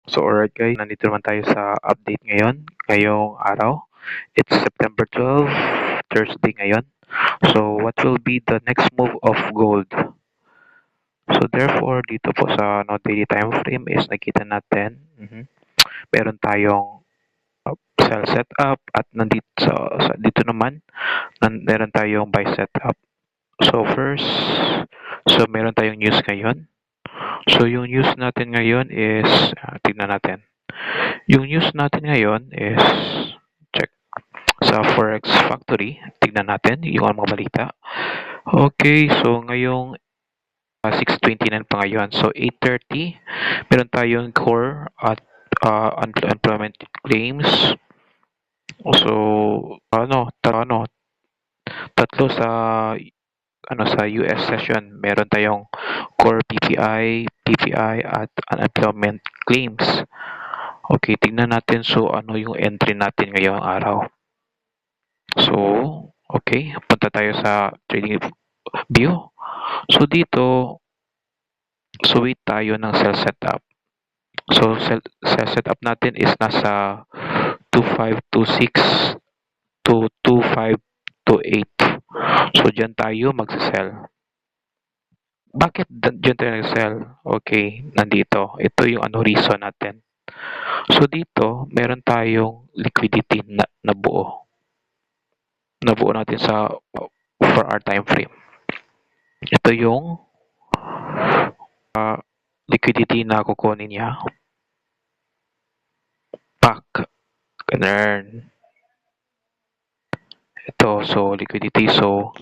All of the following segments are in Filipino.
So alright guys, nandito naman tayo sa update ngayon, ngayong araw. It's September 12, Thursday ngayon. So what will be the next move of gold? So therefore, dito po sa daily time frame is nakita natin, meron tayong sell setup at nandito dito naman, meron tayong buy setup. So first, so meron tayong news ngayon. So yung news natin ngayon is, tignan natin. Yung news natin ngayon is, check, sa Forex Factory. Tignan natin yung mga balita. Okay, so ngayong 6:29 pa ngayon. So 8:30, meron tayong core at unemployment claims. So tatlo sa sa US session, meron tayong core PPI at unemployment claims. Okay, tignan natin so ano yung entry natin ngayong araw. So, okay, punta tayo sa trading view. So dito, so wait tayo ng sell setup. So sell setup natin is nasa 2526 to 2528. So diyan tayo mag-sell. Bakit diyan tayo nag-sell? Okay, nandito. Ito yung reason natin. So dito, meron tayong liquidity na buo. Nabuo natin sa 4-hour time frame. Ito yung liquidity na kukunin niya. Pack. Ganun. Ito, so liquidity. So,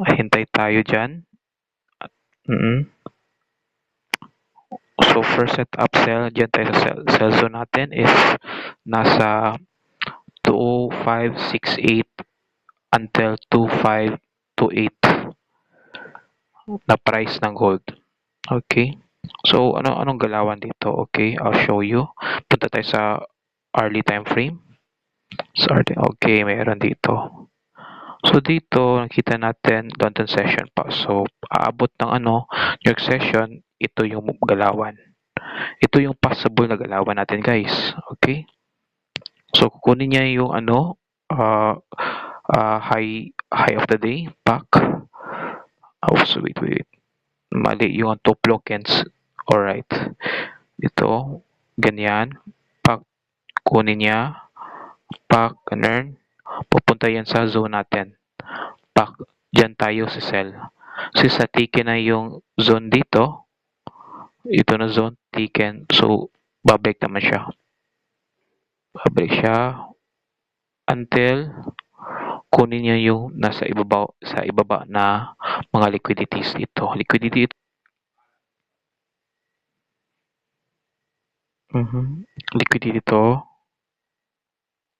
hintay tayo dyan. So, first setup sell, dyan tayo sa sell zone natin is nasa 2568 until 2528 na price ng gold. Okay. So, anong galawan dito? Okay, I'll show you. Punta tayo sa hourly time frame. Sorry, okay, mayroon dito. So, dito, nakita natin London session pa. So, aabot ng New York session, ito yung galawan. Ito yung possible na galawan natin, guys. Okay? So, kukunin niya yung high of the day, pack. Oh, so wait. Mali yung top tokens. Alright. Ito, ganyan. Pack, kunin niya. Pack, ganun. Pupunta yan sa zone natin. Pack, dyan tayo sa sell. So, sa tiken na yung zone dito. Ito na zone, tiken. So, babalik naman siya. Babalik siya until kunin niya yung nasa ibaba na mga liquidities dito. Liquidity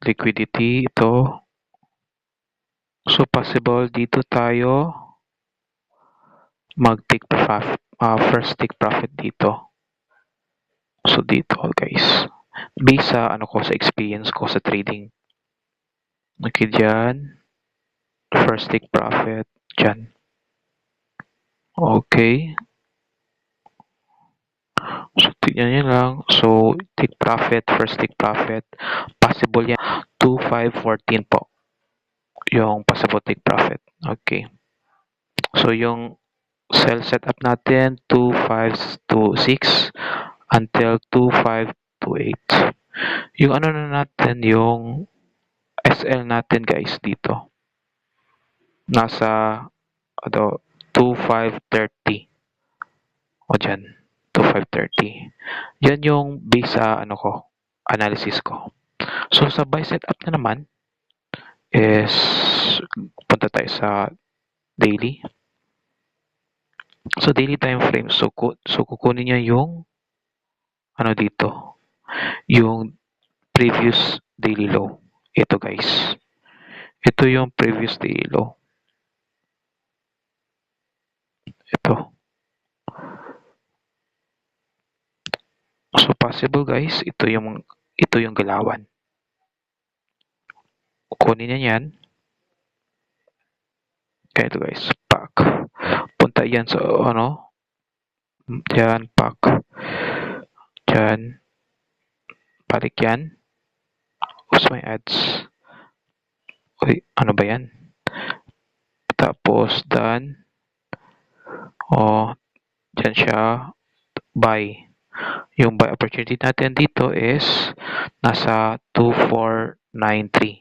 liquidity ito. So possible dito tayo mag-take profit, first take profit dito. So dito guys, based sa sa experience ko sa trading. Okay, dyan. First take profit. Dyan. Okay. So, tignan nyo lang. So, take profit, first take profit. Possible yan. 2,514 po. Yung possible take profit. Okay. So, yung sell setup natin, 2,526 until 2,528. Yung na natin, yung SL natin guys dito. Nasa 2,530. O dyan. 2,530. Yan yung base sa analysis ko. So sa buy setup na naman is punta tayo sa daily. So daily time frame. So kukunin niya yung dito. Yung previous daily low. Ito guys. Ito yung previous daily low. Ito. So possible guys, ito yung galawan. Kunin niya yan. Kaya ito guys, pack. Punta yan sa yan, pack. dyan. Balik yan. Oops, may ads. Uy, ano ba yan? Tapos, done. O, dyan siya. Buy. Yung buy opportunity natin dito is nasa 2493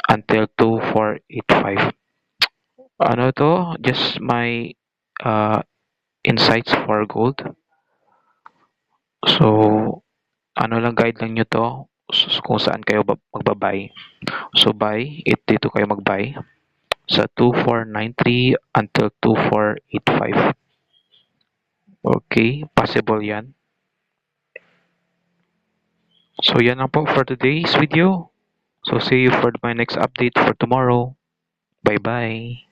until 2485. Ano to? Just my uh, insights for gold. So, ano lang guide lang nyo to kung saan kayo magbabay. So, buy. Dito kayo mag-buy sa 2493 until 2485. Okay, possible yan. So, yan lang po for today's video. So, see you for my next update for tomorrow. Bye-bye.